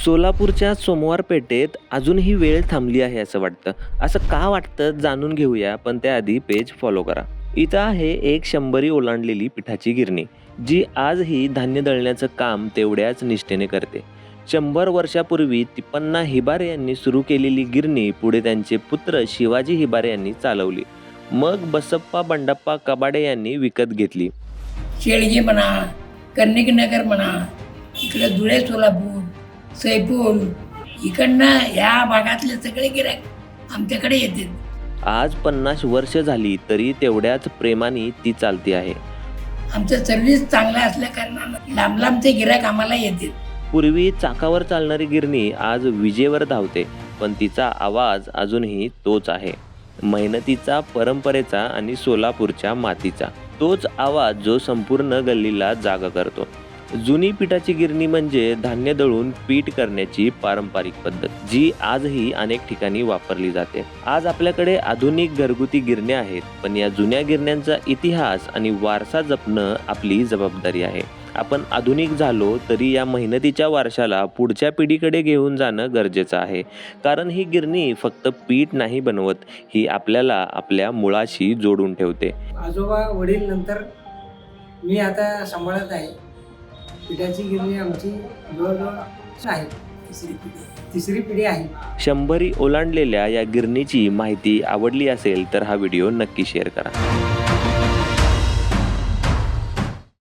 सोलापूरच्या सोमवार पेठेत अजूनही वेळ थांबली आहे असं वाटतं. असं का वाटतं जाणून घेऊया, पण त्याआधी पेज फॉलो करा. इथं आहे एक 100 ओलांडलेली पिठाची गिरणी, जी आजही धान्य दळण्याचं काम तेवढ्याच निष्ठेने करते. 100 वर्षापूर्वी तिप्पण्णा हिबारे यांनी सुरू केलेली गिरणी पुढे त्यांचे पुत्र शिवाजी हिबारे यांनी चालवली. मग बसप्पा बंडप्पा कबाडे यांनी विकत घेतली. शेळगे म्हणा, कर्णिकनगर म्हणा, इकडे धुळे सोलापूर, सैपूल, इकडनं ह्या भागातले सगळे गिऱ्हाईक आमच्याकडे येतात. आज 50 वर्ष झाली तरी तेवढ्याच प्रेमाने ती चालते आहे. आमचं सर्व्हिस चांगलं असल्या कारणानं लांब लांबचे गिऱ्हाईक आम्हाला येतील. पूर्वी चाकावर चालणारी गिरणी आज विजेवर धावते, पण तिचा आवाज अजूनही तोच आहे. मेहनतीचा, परंपरेचा आणि सोलापूरच्या मातीचा. तोच आवाज जो संपूर्ण गल्लीला जागा करतो. जुनी पिठाची गिरणी म्हणजे धान्य दळून पीठ करण्याची पारंपरिक पद्धत, जी आजही अनेक ठिकाणी वापरली जाते. आज आपल्याकडे आधुनिक घरगुती गिरण्या आहेत, पण या जुन्या गिरण्यांचा इतिहास आणि वारसा जपणं आपली जबाबदारी आहे. आपण आधुनिक झालो तरी या मेहनतीच्या वारशाला पुढच्या पिढीकडे घेऊन जाणं गरजेचं आहे. कारण ही गिरणी फक्त पीठ नाही बनवत, ही आपल्याला आपल्या मुळाशी जोडून ठेवते. आजोबा वडील नंतर मी आता सांभाळत आहे. पिठाची गिरणी आमची जवळजवळ आहे, तिसरी पिढी आहे. 100 ओलांडलेल्या या गिरणीची माहिती आवडली असेल तर हा व्हिडिओ नक्की शेअर करा.